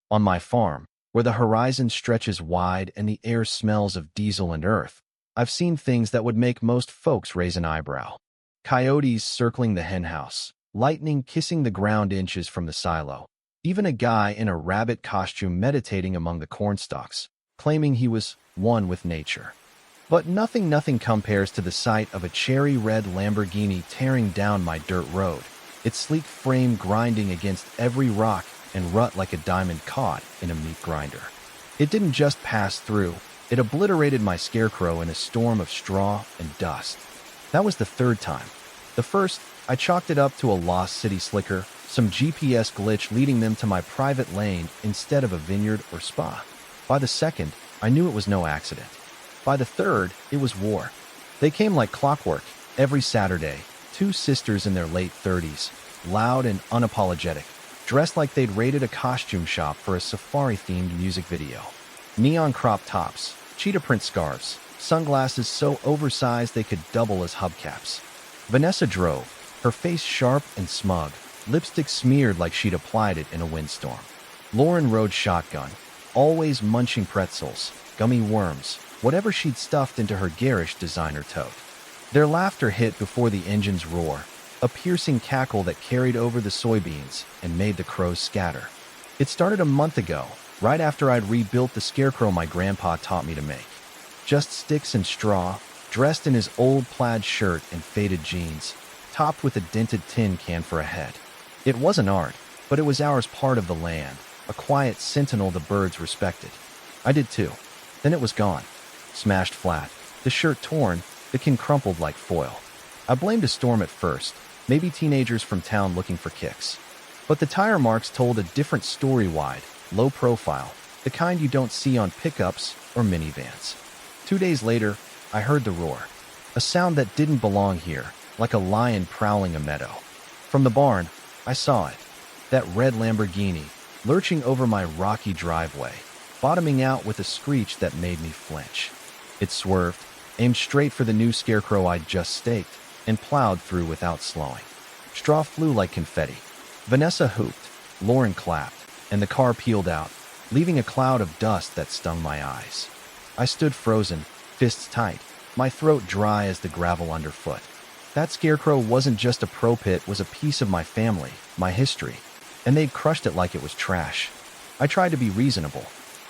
On my farm, where the horizon stretches wide and the air smells of diesel and earth, I've seen things that would make most folks raise an eyebrow. Coyotes circling the henhouse, lightning kissing the ground inches from the silo, even a guy in a rabbit costume meditating among the cornstalks, claiming he was one with nature. But nothing compares to the sight of a cherry-red Lamborghini tearing down my dirt road, its sleek frame grinding against every rock and rut like a diamond caught in a meat grinder. It didn't just pass through, it obliterated my Scarecrow in a storm of straw and dust. That was the third time. The first, I chalked it up to a lost city slicker, some GPS glitch leading them to my private lane instead of a vineyard or spa. By the second, I knew it was no accident. By the third, it was war. They came like clockwork, every Saturday, two sisters in their late 30s, loud and unapologetic, dressed like they'd raided a costume shop for a safari-themed music video. Neon crop tops, cheetah print scarves, sunglasses so oversized they could double as hubcaps. Vanessa drove, her face sharp and smug, lipstick smeared like she'd applied it in a windstorm. Lauren rode shotgun, always munching pretzels, gummy worms, whatever she'd stuffed into her garish designer tote. Their laughter hit before the engine's roar, a piercing cackle that carried over the soybeans and made the crows scatter. It started a month ago, right after I'd rebuilt the Scarecrow my grandpa taught me to make. Just sticks and straw, dressed in his old plaid shirt and faded jeans, topped with a dented tin can for a head. It wasn't art, but it was ours, part of the land, a quiet sentinel the birds respected. I did too. Then it was gone. Smashed flat, the shirt torn, the can crumpled like foil. I blamed a storm at first, maybe teenagers from town looking for kicks. But the tire marks told a different story, wide, low profile, the kind you don't see on pickups or minivans. 2 days later, I heard the roar, a sound that didn't belong here, like a lion prowling a meadow. From the barn, I saw it, that red Lamborghini, lurching over my rocky driveway, bottoming out with a screech that made me flinch. It swerved, aimed straight for the new Scarecrow I'd just staked, and plowed through without slowing. Straw flew like confetti. Vanessa hooped, Lauren clapped, and the car peeled out, leaving a cloud of dust that stung my eyes. I stood frozen, fists tight, my throat dry as the gravel underfoot. That Scarecrow wasn't just a pro pit, was a piece of my family, my history, and they'd crushed it like it was trash. I tried to be reasonable.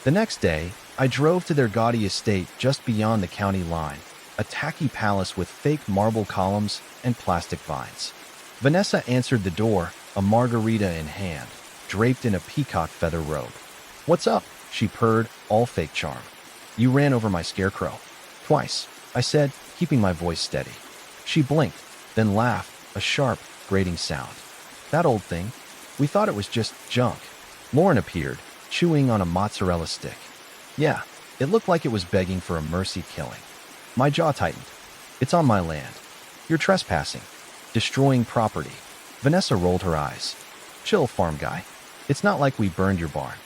The next day, I drove to their gaudy estate just beyond the county line, a tacky palace with fake marble columns and plastic vines. Vanessa answered the door, a margarita in hand, draped in a peacock feather robe. "What's up?" she purred, all fake charm. "You ran over my Scarecrow." "Twice," I said, keeping my voice steady. She blinked, then laughed, a sharp, grating sound. "That old thing? We thought it was just junk." Lauren appeared, chewing on a mozzarella stick. "Yeah, it looked like it was begging for a mercy killing." My jaw tightened. "It's on my land. You're trespassing. Destroying property." Vanessa rolled her eyes. "Chill, farm guy. It's not like we burned your barn."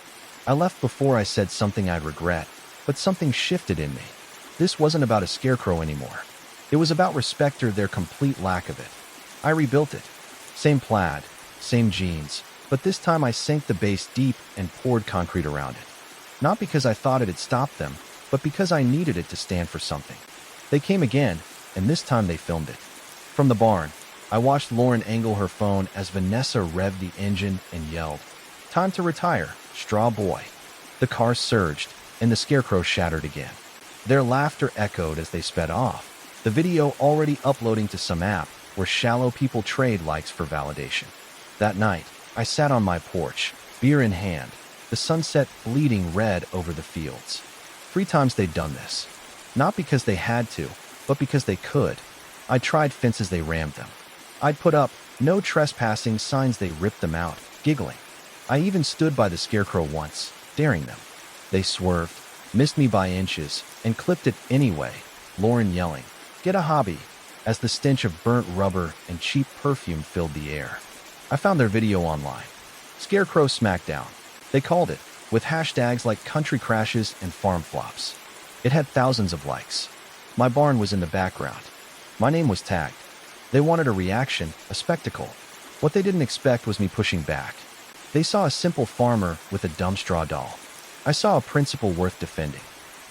I left before I said something I'd regret, but something shifted in me. This wasn't about a Scarecrow anymore. It was about respect, or their complete lack of it. I rebuilt it. Same plaid, same jeans, but this time I sank the base deep and poured concrete around it. Not because I thought it'd stop them, but because I needed it to stand for something. They came again, and this time they filmed it. From the barn, I watched Lauren angle her phone as Vanessa revved the engine and yelled, "Time to retire, straw boy." The car surged, and the Scarecrow shattered again. Their laughter echoed as they sped off, the video already uploading to some app where shallow people trade likes for validation. That night, I sat on my porch, beer in hand, the sunset bleeding red over the fields. 3 times they'd done this. Not because they had to, but because they could. I'd tried fences, they rammed them. I'd put up "no trespassing" signs, they ripped them out, giggling. I even stood by the Scarecrow once, daring them. They swerved, missed me by inches, and clipped it anyway, Lauren yelling, "Get a hobby," as the stench of burnt rubber and cheap perfume filled the air. I found their video online. Scarecrow Smackdown. They called it, with hashtags like country crashes and farm flops. It had thousands of likes. My barn was in the background. My name was tagged. They wanted a reaction, a spectacle. What they didn't expect was me pushing back. They saw a simple farmer with a dumb straw doll. I saw a principle worth defending.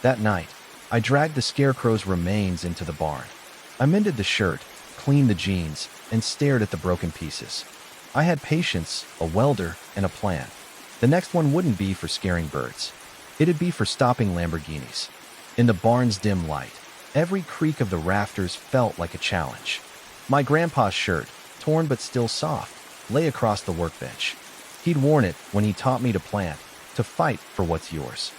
That night, I dragged the Scarecrow's remains into the barn. I mended the shirt, cleaned the jeans, and stared at the broken pieces. I had patience, a welder, and a plan. The next one wouldn't be for scaring birds. It'd be for stopping Lamborghinis. In the barn's dim light, every creak of the rafters felt like a challenge. My grandpa's shirt, torn but still soft, lay across the workbench. He'd worn it when he taught me to plant, to fight for what's yours.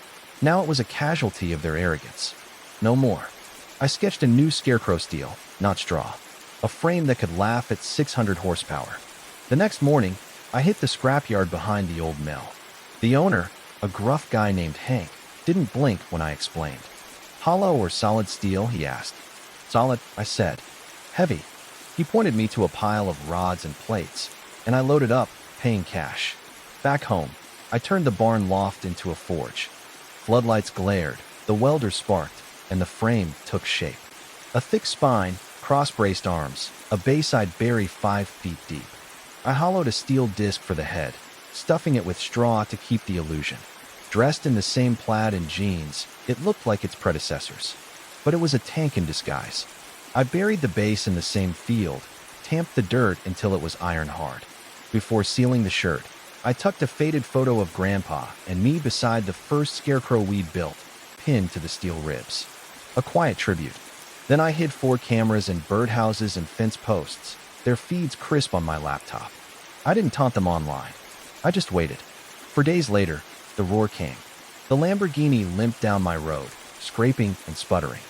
Now it was a casualty of their arrogance. No more. I sketched a new Scarecrow steel, not straw. A frame that could laugh at 600 horsepower. The next morning, I hit the scrapyard behind the old mill. The owner, a gruff guy named Hank, didn't blink when I explained. Hollow or solid steel, he asked. Solid, I said. Heavy. He pointed me to a pile of rods and plates, and I loaded up, paying cash. Back home, I turned the barn loft into a forge. Floodlights glared, the welder sparked, and the frame took shape. A thick spine, cross-braced arms, a base I'd bury 5 feet deep. I hollowed a steel disc for the head, stuffing it with straw to keep the illusion. Dressed in the same plaid and jeans, it looked like its predecessors. But it was a tank in disguise. I buried the base in the same field, tamped the dirt until it was iron hard. Before sealing the shirt, I tucked a faded photo of Grandpa and me beside the first Scarecrow we'd built, pinned to the steel ribs. A quiet tribute. Then I hid 4 cameras in birdhouses and fence posts, their feeds crisp on my laptop. I didn't taunt them online. I just waited. For days later, the roar came. The Lamborghini limped down my road, scraping and sputtering.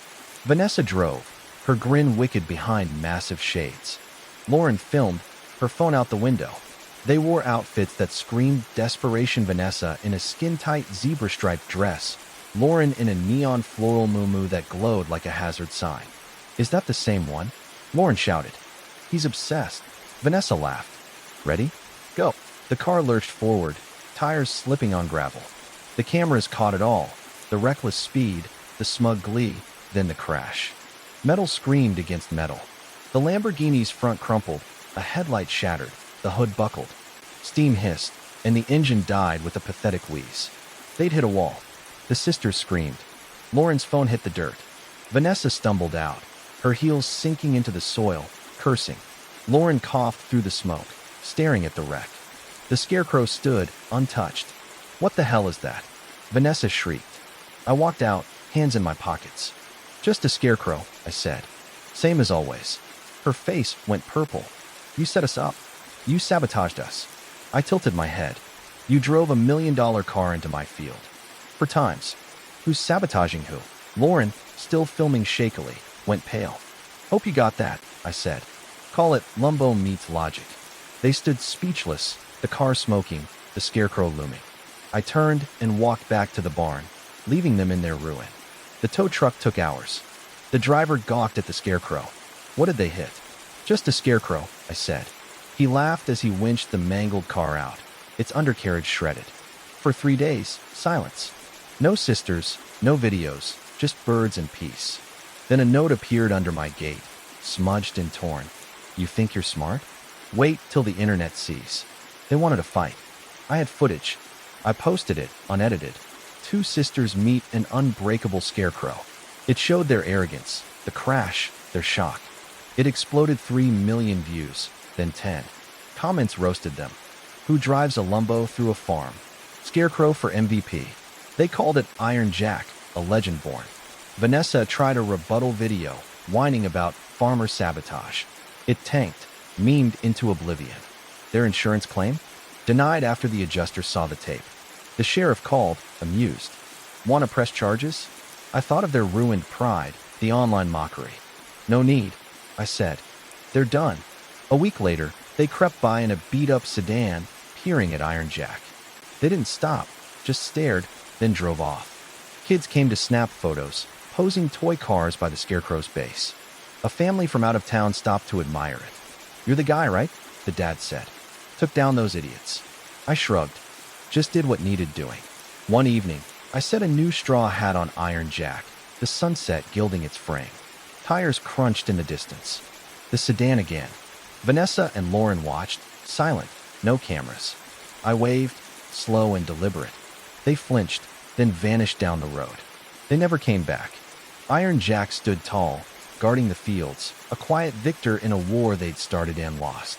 Vanessa drove, her grin wicked behind massive shades. Lauren filmed, her phone out the window. They wore outfits that screamed desperation. Vanessa in a skin-tight zebra-striped dress, Lauren in a neon floral muumuu that glowed like a hazard sign. Is that the same one? Lauren shouted. He's obsessed. Vanessa laughed. Ready? Go. The car lurched forward, tires slipping on gravel. The cameras caught it all. The reckless speed, the smug glee, then the crash. Metal screamed against metal. The Lamborghini's front crumpled, a headlight shattered, the hood buckled. Steam hissed, and the engine died with a pathetic wheeze. They'd hit a wall. The sisters screamed. Lauren's phone hit the dirt. Vanessa stumbled out, her heels sinking into the soil, cursing. Lauren coughed through the smoke, staring at the wreck. The Scarecrow stood, untouched. What the hell is that? Vanessa shrieked. I walked out, hands in my pockets. Just a Scarecrow, I said. Same as always. Her face went purple. You set us up. You sabotaged us. I tilted my head. You drove $1 million car into my field. For times. Who's sabotaging who? Lauren, still filming shakily, went pale. Hope you got that, I said. Call it Lumbo meets logic. They stood speechless, the car smoking, the Scarecrow looming. I turned and walked back to the barn, leaving them in their ruin. The tow truck took hours. The driver gawked at the Scarecrow. What did they hit? Just a Scarecrow, I said. He laughed as he winched the mangled car out, its undercarriage shredded. For 3 days, silence. No sisters, no videos, just birds and peace. Then a note appeared under my gate, smudged and torn. You think you're smart? Wait till the internet sees. They wanted a fight. I had footage. I posted it, unedited. 2 sisters meet an unbreakable Scarecrow. It showed their arrogance, the crash, their shock. It exploded 3 million views, then 10. Comments roasted them. Who drives a Lumbo through a farm? Scarecrow for MVP. They called it Iron Jack, a legend born. Vanessa tried a rebuttal video, whining about farmer sabotage. It tanked, memed into oblivion. Their insurance claim? Denied after the adjuster saw the tape. The sheriff called, amused. Want to press charges? I thought of their ruined pride, the online mockery. No need, I said. They're done. A week later, they crept by in a beat-up sedan, peering at Iron Jack. They didn't stop, just stared, then drove off. Kids came to snap photos, posing toy cars by the Scarecrow's base. A family from out of town stopped to admire it. You're the guy, right? The dad said. Took down those idiots. I shrugged. Just did what needed doing. One evening, I set a new straw hat on Iron Jack, the sunset gilding its frame. Tires crunched in the distance. The sedan again. Vanessa and Lauren watched, silent, no cameras. I waved, slow and deliberate. They flinched, then vanished down the road. They never came back. Iron Jack stood tall, guarding the fields, a quiet victor in a war they'd started and lost.